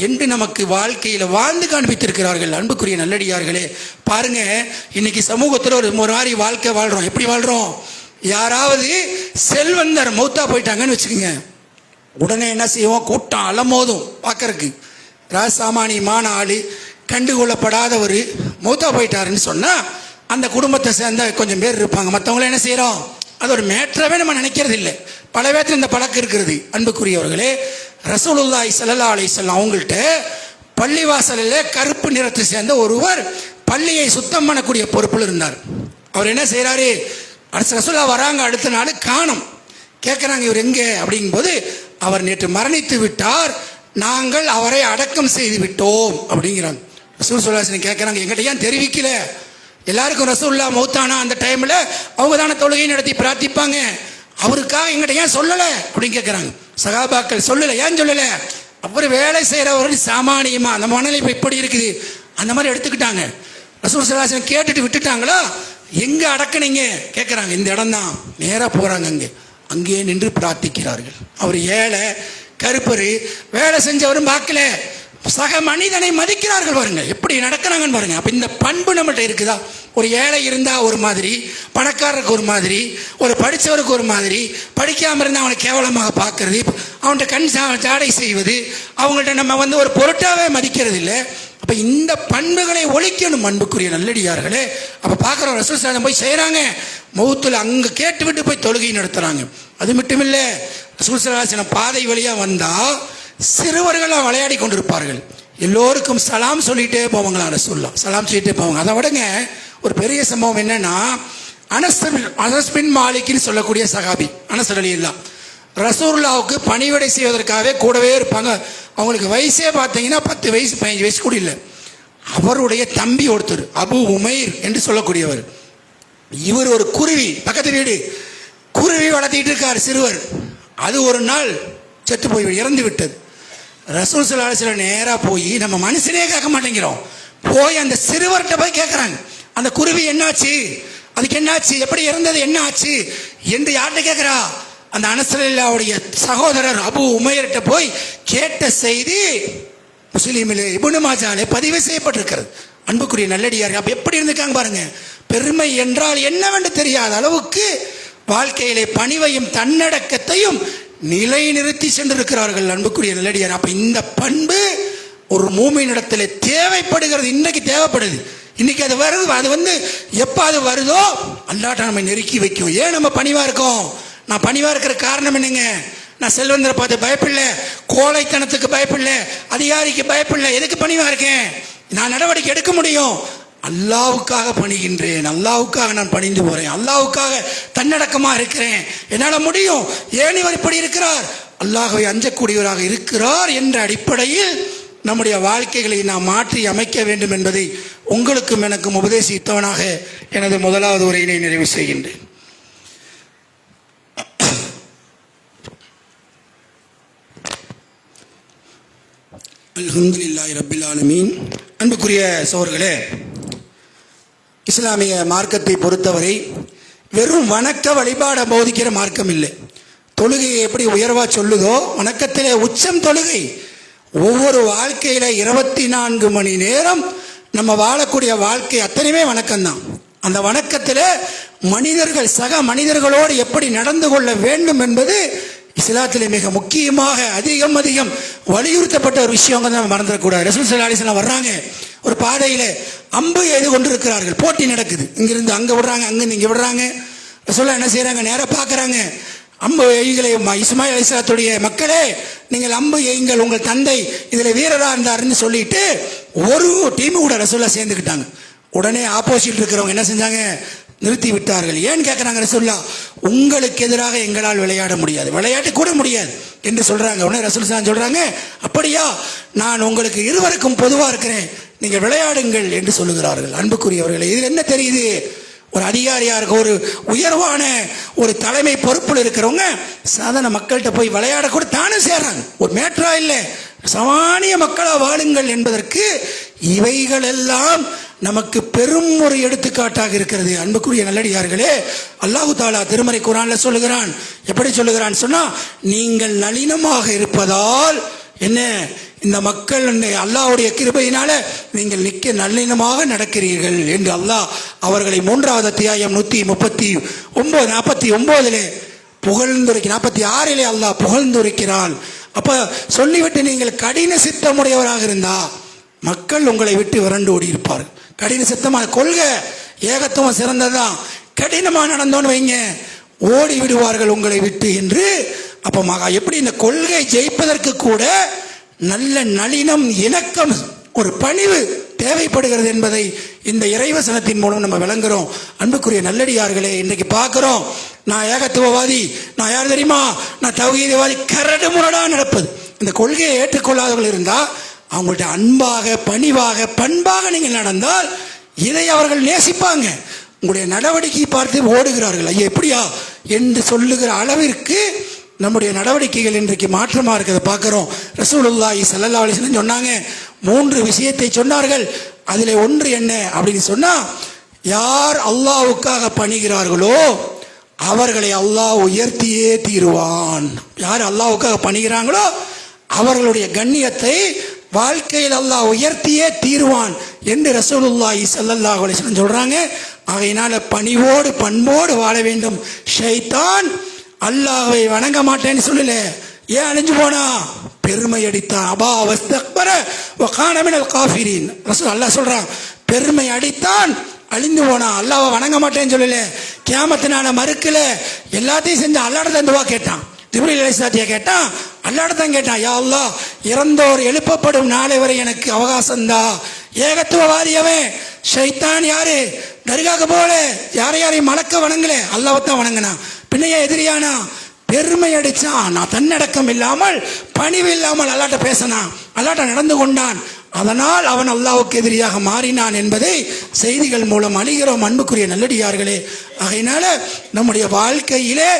என்று நமக்கு வாழ்க்கையில் வாழ்ந்து காண்பித்திருக்கிறார்கள். அன்புக்குரிய நல்லடியார்களே, பாருங்க, இன்னைக்கு சமூகத்தில் ஒரு மாதிரி வாழ்க்கை வாழ்றோம். எப்படி வாழ்றோம்? யாராவது செல்வந்தர் மௌத்தா போயிட்டாங்கன்னு வச்சுக்கோங்க, உடனே என்ன செய்வோம்? கூட்டம் அலமோதும் பார்க்கறக்கு. ராசாமானியமான ஆளு, கண்டுகொள்ளப்படாதவர் மௌத்தா போயிட்டாருன்னு சொன்னால் அந்த குடும்பத்தை சேர்ந்த கொஞ்சம் பேர் இருப்பாங்க. மற்றவங்கள என்ன செய்கிறோம்? அது ஒரு மேட்டராகவே நம்ம நினைக்கிறது இல்லை. பல பேர்த்துல இந்த பழக்கம் இருக்கிறது. அன்புக்குரியவர்களே, ரசூலுல்லாஹி ஸல்லல்லாஹு அலைஹி வஸல்லம் அவங்கள்ட்ட பள்ளிவாசலில் கருப்பு நிறத்தை சேர்ந்த ஒருவர் பள்ளியை சுத்தம் பண்ணக்கூடிய பொறுப்பில் இருந்தார். அவர் என்ன செய்கிறாரு? ரசூலுல்லாஹ் வராங்க, அடுத்த நாள் காணோம். கேட்குறாங்க, இவர் எங்கே அப்படிங்கும்போது, அவர் நேற்று மரணித்து விட்டார், நாங்கள் அவரை அடக்கம் செய்து விட்டோம் அப்படிங்கிறாங்க. ரசூல் ஸல்லல்லாஹு அலைஹி வஸல்லம் கேட்குறாங்க, எங்கிட்ட ஏன் தெரிவிக்கல? எல்லாருக்கும் ரசூலுல்லாஹ் மௌத்தானா அந்த டைமில் அவங்க தானே தொழுகை நடத்தி பிரார்த்திப்பாங்க, அவருக்காக எங்கிட்ட ஏன் சொல்லலை அப்படின்னு கேட்குறாங்க. சகாபாக்கள் சொல்லலை. ஏன் சொல்லலை? அவர் வேலை செய்கிறவர் சாமானியமா, அந்த மனநிலை இப்போ இப்படி இருக்குது, அந்த மாதிரி எடுத்துக்கிட்டாங்க. ரசூல் ஸல்லல்லாஹு அலைஹி வஸல்லம் கேட்டுட்டு விட்டுட்டாங்களா? எங்கே அடக்குனீங்க கேட்குறாங்க. இந்த இடம் தான். நேராக போகிறாங்க, அங்கேயே நின்று பிரார்த்திக்கிறார்கள். அவர் ஏழை, கருப்பரு, வேலை செஞ்சவரும் பார்க்கல, சக மனிதனை மதிக்கிறார்கள். பாருங்க எப்படி நடக்கிறாங்கன்னு பாருங்க. அப்போ இந்த பண்பு நம்மகிட்ட இருக்குதா? ஒரு ஏழை இருந்தால் ஒரு மாதிரி, பணக்காரருக்கு ஒரு மாதிரி, ஒரு படித்தவருக்கு ஒரு மாதிரி, படிக்காமல் இருந்தால் அவனை கேவலமாக பார்க்கறது, அவன்கிட்ட கண் ஜாடை செய்வது, அவங்கள்ட்ட நம்ம ஒரு பொருட்டாவே மதிக்கிறது இல்லை. அப்போ இந்த பண்புகளை ஒழிக்கணும் அன்புக்குரிய நல்லடியார்களே. அப்போ பார்க்குறோம் ரசூல் ஸல்லல்லாஹு போய் செய்கிறாங்க, மௌத்தில் அங்கே கேட்டுவிட்டு போய் தொழுகை நடத்துகிறாங்க. அது மட்டும் இல்லை, ரசூல் ஸல்லல்லாஹு பாதை வழியாக வந்தால் சிறுவர்களாக விளையாடி கொண்டிருப்பார்கள். எல்லோருக்கும் சலாம் சொல்லிகிட்டே போவாங்களா ரசூலுல்லாஹ், சலாம் சொல்லிகிட்டே போவாங்க. அதை விடங்க ஒரு பெரிய சம்பவம் என்னன்னா, அனஸ் பின் மாலிக்னு சொல்லக்கூடிய சஹாபி அனஸ் ரலியல்லாஹு ரசூலுல்லாஹ்வுக்கு பணிவிடை செய்வதற்காகவே கூடவே இருப்பாங்க. அவங்களுக்கு வயசே பார்த்தீங்கன்னா 10 வயசு 15 வயசு கூட இல்லை. அவருடைய தம்பி ஒருத்தர் அபு உமைர் என்று சொல்லக்கூடியவர், இவர் ஒரு குருவி, பக்கத்து வீடு குருவி வளர்த்திட்டு இருக்கார் சிறுவர். அது ஒரு நாள் செத்து போய் இறந்து விட்டது. ரசூல் ஸல்லல்லாஹு அலைஹி வஸல்லம் நேராக போய், நம்ம மனுஷனே கேட்க மாட்டேங்கிறோம், போய் அந்த சிறுவர்கிட்ட போய் கேட்குறாங்க, அந்த குருவி என்னாச்சு, அதுக்கு என்னாச்சு, எப்படி இறந்தது, என்ன ஆச்சு என்று யார்கிட்ட கேட்குறா? அந்த அனஸ் ரலியல்லாஹுடைய சகோதரர் அபு உமையர்கிட்ட போய் கேட்ட செய்தி முஸ்லீமிலே இப்னு மாஜாலே பதிவு செய்யப்பட்டிருக்கிறது. அன்புக்குரிய நல்லடியார்கள், அப்போ எப்படி இருந்திருக்காங்க பாருங்க. பெருமை என்றால் என்னவென்று தெரியாத அளவுக்கு வாழ்க்கையிலே பணிவையும் தன்னடக்கத்தையும் நிலைநிறுத்தி சென்றிருக்கிறார்கள் அன்புக்குரிய நல்லடியார். அப்போ இந்த பண்பு ஒரு மூமினிடத்தில் தேவைப்படுகிறது, இன்னைக்கு தேவைப்படுது. இன்னைக்கு அது வருது, அது எப்போ அது வருதோ அல்லாட்ட நம்ம நெருக்கி வைக்கும். ஏன் நம்ம பணிவாக இருக்கோம்? நான் பணிவாக இருக்கிற காரணம் என்னங்க? நான் செல்வந்தரை பார்த்து பயப்படல, கோழைத்தனத்துக்கு பயப்படல, அதிகாரிக்கு பயப்படல. எதுக்கு பணிவாக இருக்கேன்? நான் நடவடிக்கை எடுக்க முடியும். அல்லாவுக்காக பணிகின்றேன், அல்லாவுக்காக நான் பணிந்து போகிறேன், அல்லாவுக்காக தன்னடக்கமாக இருக்கிறேன், என்னால் முடியும். ஏன் இவர் இப்படி இருக்கிறார்? அல்லாஹ்வை அஞ்சக்கூடியவராக இருக்கிறார் என்ற அடிப்படையில் நம்முடைய வாழ்க்கைகளை நாம் மாற்றி அமைக்க வேண்டும் என்பதை உங்களுக்கும் எனக்கும் உபதேசித்தவனாக எனது முதலாவது உரையினை நிறைவு செய்கின்றேன். அல்ஹம்துலில்லாஹி ரப்பில் ஆலமீன். அன்புக்குரிய சகோதரர்களே, இஸ்லாமிய மார்க்கத்தை பொறுத்தவரை வெறும் வணக்க வழிபாட போதிக்கிற மார்க்கம் இல்லை. தொழுகையை எப்படி உயர்வாக சொல்லுதோ, வணக்கத்திலே உச்சம் தொழுகை. ஒவ்வொரு வாழ்க்கையில் 24 மணி நேரம் நம்ம வாழக்கூடிய வாழ்க்கை அத்தனையுமே வணக்கம்தான். அந்த வணக்கத்தில் மனிதர்கள் சக மனிதர்களோடு எப்படி நடந்து கொள்ள வேண்டும் என்பது இஸ்லாத்திலே மிக முக்கியமாக அதிகம் வலியுறுத்தப்பட்ட ஒரு விஷயங்க தான் மறந்துடக்கூடாது. ரசூல் ஸல்லல்லாஹு அலைஹி வஸல்லம் வர்றாங்க, ஒரு பாதையில் அம்பு எய்து கொண்டிருக்கிறார்கள், போட்டி நடக்குது. இங்கிருந்து அங்கே விடுறாங்க, அங்கேருந்து இங்கே விடுறாங்க. ரசூலுல்லாஹ் என்ன செய்கிறாங்க? நேராக பார்க்குறாங்க, அம்பு எய்களை இஸ்மாயில் அலைஹிஸ்ஸலாத்துடைய மக்களே, நீங்கள் அம்பு எய்யுங்கள், உங்கள் தந்தை இதில் வீரராக இருந்தாருன்னு சொல்லிட்டு ஒரு டீமு கூட ரசூலுல்லாஹ் சேர்ந்துக்கிட்டாங்க. உடனே ஆப்போசிட் இருக்கிறவங்க என்ன செஞ்சாங்க? நிறுத்தி விட்டார்கள். ஏன் கேட்குறாங்க? ரசூலுல்லாஹ் உங்களுக்கு எதிராக எங்களால் விளையாட முடியாது, விளையாட்டு கூட முடியாது என்று சொல்கிறாங்க. உடனே ரசூலுல்லாஹ் சொல்கிறாங்க, அப்படியா, நான் உங்களுக்கு இருவருக்கும் பொதுவாக இருக்கிறேன், நீங்கள் விளையாடுங்கள் என்று சொல்லுகிறார்கள். அன்புக்குரியவர்களே, இதில் என்ன தெரியுது? ஒரு அதிகாரியாக இருக்க, ஒரு உயர்வான ஒரு தலைமை பொறுப்பில் இருக்கிறவங்க சாதாரண மக்கள்கிட்ட போய் விளையாட கூட தானே சேர்றாங்க. ஒரு மேட்ரா இல்லை, சாமானிய மக்களாக வாழுங்கள் என்பதற்கு இவைகள் எல்லாம் நமக்கு பெரும் ஒரு எடுத்துக்காட்டாக இருக்கிறது. அன்புக்குரிய நல்லடியார்களே, அல்லாஹு தாலா திருமறை குர்ஆன்ல சொல்லுகிறான். எப்படி சொல்லுகிறான் சொன்னா, நீங்கள் நளினமாக இருப்பதால் என்ன, இந்த மக்கள் அல்லாஹ்வுடைய கிருபையினால நீங்கள் நிக்க நல்லினமாக நடக்கிறீர்கள் என்று அல்லாஹ் அவர்களை 3வது அத்தியாயம் 139 புகழ்ந்துரைக்க 46 அல்லாஹ் புகழ்ந்துரைக்கிறான். அப்ப சொல்லிவிட்டு நீங்கள் கடின சித்தமுடையவராக இருந்தா மக்கள் உங்களை விட்டு விரண்டு ஓடி இருப்பார்கள். கடின சித்தமான கொள்கை ஏகத்துவம் சிறந்ததான், கடினமாக நடந்தோன்னு வைங்க ஓடி விடுவார்கள் உங்களை விட்டு என்று. அப்போ எப்படி இந்த கொள்கை ஜெயிப்பதற்கு கூட நல்ல நளினம், இணக்கம், ஒரு பணிவு தேவைப்படுகிறது என்பதை இந்த இறைவசனத்தின் மூலம் நம்ம விளங்குறோம். அன்புக்குரிய நல்லடியார்களே, இன்றைக்கு பார்க்குறோம், நான் ஏகத்துவவாதி, நான் யார் தெரியுமா, நான் தௌஹீத்வாதி, கரடு முரடாக நடப்பது. இந்த கொள்கையை ஏற்றுக்கொள்ளாதவர்கள் இருந்தால் அவங்கள்ட்ட அன்பாக, பணிவாக, பண்பாக நீங்கள் நடந்தால் இதை அவர்கள் நேசிப்பாங்க. உங்களுடைய நடவடிக்கை பார்த்து ஓடுகிறார்கள், ஐயா எப்படியா என்று சொல்லுகிற அளவிற்கு நம்முடைய நடவடிக்கைகள் இன்றைக்கு மாற்றமாக இருக்கிறத பார்க்குறோம். ரசூலுல்லாஹி ஸல்லல்லாஹு அலைஹி வஸல்லம் சொன்னாங்க, 3 விஷயத்தை சொன்னார்கள். அதில் ஒன்று என்ன அப்படின்னு சொன்னால், யார் அல்லாஹ்வுக்காக பணிகிறார்களோ அவர்களை அல்லாஹ் உயர்த்தியே தீருவான். யார் அல்லாஹ்வுக்காக பணிகிறாங்களோ அவர்களுடைய கண்ணியத்தை வாழ்க்கையில் அல்லாஹ் உயர்த்தியே தீருவான் என்று ரசூலுல்லாஹி ஸல்லல்லாஹு அலைஹி வஸல்லம் சொல்கிறாங்க. ஆகையினால பணிவோடு பண்போடு வாழ வேண்டும். ஷைத்தான் அல்லாஹ்வை வணங்க மாட்டேன்னு சொல்லல, ஏன் அழிஞ்சு போனா? பெருமை அடித்தான். அபா வஸ்தக்பர வ கான மினல் காஃபிரீன். ரசூல் அல்லாஹ் சொல்றான், பெருமை அடித்தான், அழிந்து போனான். அல்லாஹ்வை வணங்க மாட்டேன்னு சொல்லல, கியாமத்தினால மறுக்கல, எல்லாத்தையும் செஞ்சு அல்லாஹ்ட்ட துவா கேட்டான். ஜிப்ரீல் அலைஹிஸ்ஸலாத்தை கேட்டான், அல்லாஹ்ட்ட தான் கேட்டான், யா அல்லாஹ், இறந்தோர் எழுப்பப்படும் நாளை வரை எனக்கு அவகாசம்தா. ஏகத்துவவாதியவன் ஷைத்தான் யாரு, தர்காக்கு போல யாரையும் மலக்க வணங்கல, அல்லாஹ்வை தான் வணங்கினான். பின்னைய எதிரியானா பெருமை அடிச்சான். நான் தன்னடக்கம் இல்லாமல் பணிவு இல்லாமல் அல்லாஹ்ட்ட பேசினான், அல்லாஹ்ட்ட நடந்து கொண்டான். அதனால் அவன் அல்லாஹ்வுக்கு எதிரியாக மாறினான் என்பதை செய்திகள் மூலம் அழிகிறோம். அன்புக்குரிய நல்லடியார்களே, ஆகையினால நம்முடைய வாழ்க்கையிலே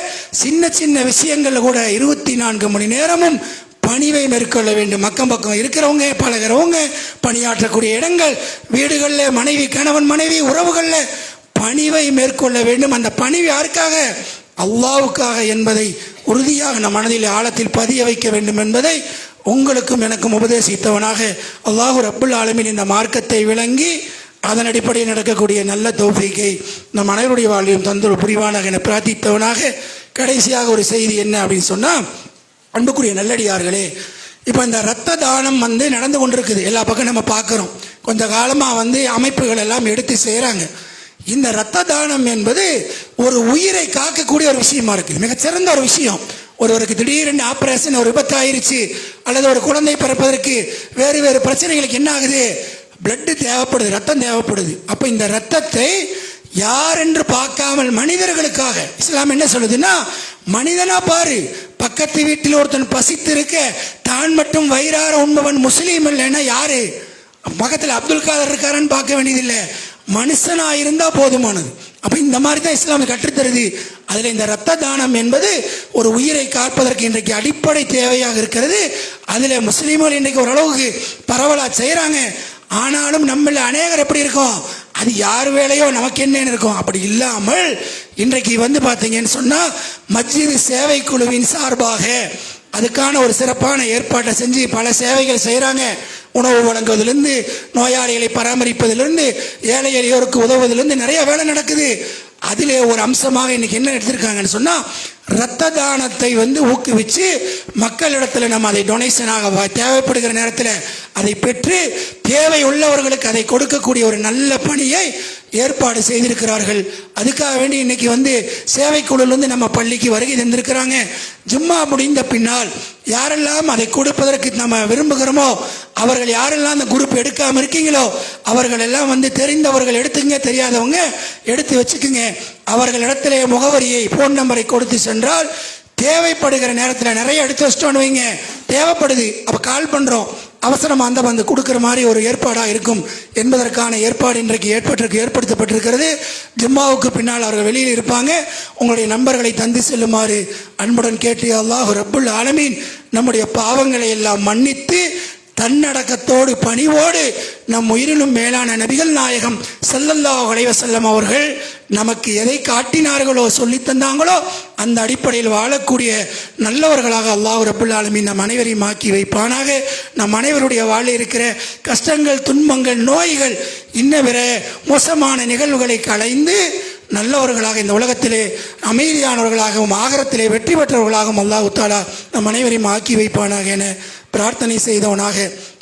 சின்ன சின்ன விஷயங்கள்ல கூட 24 மணி நேரமும் பணிவை மேற்கொள்ள வேண்டும். பக்கம் இருக்கிறவங்க, பழகிறவங்க, பணியாற்றக்கூடிய இடங்கள், வீடுகளில் மனைவி கணவன் மனைவி உறவுகளில் பணிவை மேற்கொள்ள வேண்டும். அந்த பணிவு யாருக்காக? அல்லாஹ்வுக்காக என்பதை உறுதியாக நம் மனதில் ஆழத்தில் பதிய வைக்க வேண்டும் என்பதை உங்களுக்கும் எனக்கும் உபதேசித்தவனாக அல்லாஹ் ரப்புல் ஆலமீன் இந்த மார்க்கத்தை விளங்கி அதன் அடிப்படையில் நடக்கக்கூடிய நல்ல தௌஃபீக்கை நம் அனைவருடைய வாழ்விலும் தந்தொரு புரிவானாக என பிரார்த்தித்தவனாக கடைசியாக ஒரு செய்தி என்ன அப்படின்னு சொன்னால், அன்புக்குரிய நல்லடியார்களே, இப்போ இந்த இரத்த தானம் நடந்து கொண்டிருக்குது. எல்லா பக்கம் நம்ம பார்க்குறோம். கொஞ்ச காலமாக அமைப்புகள் எல்லாம் எடுத்து செய்கிறாங்க. இந்த இரத்த தானம் என்பது ஒரு உயிரை காக்கக்கூடிய ஒரு விஷயமா இருக்குது. மிகச்சிறந்த ஒரு விஷயம். ஒருவருக்கு திடீரென்று ஆப்ரேஷன், ஒரு விபத்து ஆயிடுச்சு, அல்லது ஒரு குழந்தை பிறப்பதற்கு வேறு வேறு பிரச்சனைகளுக்கு என்ன ஆகுது? பிளட்டு தேவைப்படுது, ரத்தம் தேவைப்படுது. அப்போ இந்த ரத்தத்தை யார் என்று பார்க்காமல் மனிதர்களுக்காக இஸ்லாம் என்ன சொல்லுதுன்னா, மனிதனா பாரு, பக்கத்து வீட்டில் ஒருத்தன் பசித்து இருக்க தான் மட்டும் வயிறார உண்பவன் முஸ்லீம் இல்லைன்னா யாரு? பக்கத்தில் அப்துல் காதர் இருக்காருன்னு பார்க்க வேண்டியதில்லை, மனுஷனா இருந்தா போதுமானது. அப்ப இந்த மாதிரி தான் இஸ்லாம் கற்றுத்தருது. அதுல இந்த இரத்த தானம் என்பது ஒரு உயிரை காப்பதற்கு இன்றைக்கு அடிப்படை தேவையாக இருக்கிறது. அதுல முஸ்லீம்கள் இன்றைக்கு ஓரளவுக்கு பரவலா செய்யறாங்க. ஆனாலும் நம்மள அநேகர் எப்படி இருக்கும், அது யார் வேலையோ நமக்கு என்னன்னு இருக்கும். அப்படி இல்லாமல் இன்றைக்கு பார்த்தீங்கன்னு சொன்னா மஸ்ஜித் சேவை குழுவின் சார்பாக அதுக்கான ஒரு சிறப்பான ஏற்பாட்டை செஞ்சு பல சேவைகள் செய்கிறாங்க. உணவு வழங்குவதிலிருந்து, நோயாளிகளை பராமரிப்பதிலிருந்து, ஏழை எளியோருக்கு உதவுவதிலிருந்து நிறைய வேலை நடக்குது. அதிலே ஒரு அம்சமாக இன்னைக்கு என்ன எடுத்திருக்காங்கன்னு சொன்னால், இரத்த தானத்தை ஊக்குவிச்சு மக்களிடத்தில் நம்ம அதை டொனேஷனாக தேவைப்படுகிற நேரத்தில் அதை பெற்று தேவை உள்ளவர்களுக்கு அதை கொடுக்கக்கூடிய ஒரு நல்ல பணியை ஏற்பாடு செய்திருக்கிறார்கள். அதுக்காக வேண்டி இன்னைக்கு சேவைக்குழுலேருந்து நம்ம பள்ளிக்கு வருகை தந்திருக்கிறாங்க. ஜும்மா முடிந்த பின்னால் யாரெல்லாம் அதை கொடுப்பதற்கு நம்ம விரும்புகிறோமோ அவர்கள் யாரெல்லாம் அந்த குரூப் எடுக்காமல் இருக்கீங்களோ அவர்கள் எல்லாம் தெரிந்தவர்கள் எடுத்துங்க, தெரியாதவங்க எடுத்து வச்சுக்குங்க. அவர்களிடத்திலே முகவரியை, போன் நம்பரை கொடுத்து சென்றால் தேவைப்படுகிற நேரத்தில் நிறைய எடுத்து வச்சிட்டோன்னு வைங்க, தேவைப்படுது அப்போ கால் பண்ணுறோம், அவசரமாக அந்த கொடுக்குற மாதிரி ஒரு ஏற்பாடாக இருக்கும் என்பதற்கான ஏற்பாடு இன்றைக்கு ஏற்படுத்தப்பட்டிருக்கிறது. ஜும்மாவுக்கு பின்னால் அவர்கள் வெளியில் இருப்பாங்க. உங்களுடைய நம்பர்களை தந்து செல்லுமாறு அன்புடன் கேட்டு, அல்லாஹ் ரப்புல் ஆலமீன் நம்முடைய பாவங்களை எல்லாம் மன்னித்து தன்னடக்கத்தோடு பணிவோடு நம் உயிரினும் மேலான நபிகள் நாயகம் ஸல்லல்லாஹு அலைஹி வஸல்லம் அவர்கள் நமக்கு எதை காட்டினார்களோ சொல்லி தந்தாங்களோ அந்த அடிப்படையில் வாழக்கூடிய நல்லவர்களாக அல்லாஹ் ரப்புல் ஆலமீன் நம் அனைவரையும் ஆக்கி வைப்பானாக. நம் அனைவருடைய வாழ இருக்கிற கஷ்டங்கள், துன்பங்கள், நோய்கள், இன்னவிர மோசமான நிகழ்வுகளை களைந்து நல்லவர்களாக இந்த உலகத்திலே அமைதியானவர்களாகவும் ஆகரத்திலே வெற்றி பெற்றவர்களாகவும் அல்லாஹ் தஆலா நம் அனைவரையும் ஆக்கி வைப்பானாக என பிரார்த்தனை செய்தவனாக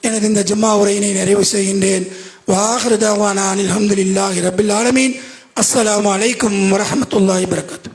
எனது இந்த ஜும்மா உரையினை நிறைவு செய்கின்றேன். வாஹிரு தஅவானா அல்ஹம்துலில்லாஹி ரப்பில் ஆலமீன். அஸ்ஸலாமு அலைக்கும் வரஹ்மத்துல்லாஹி வபரகாத்துஹு.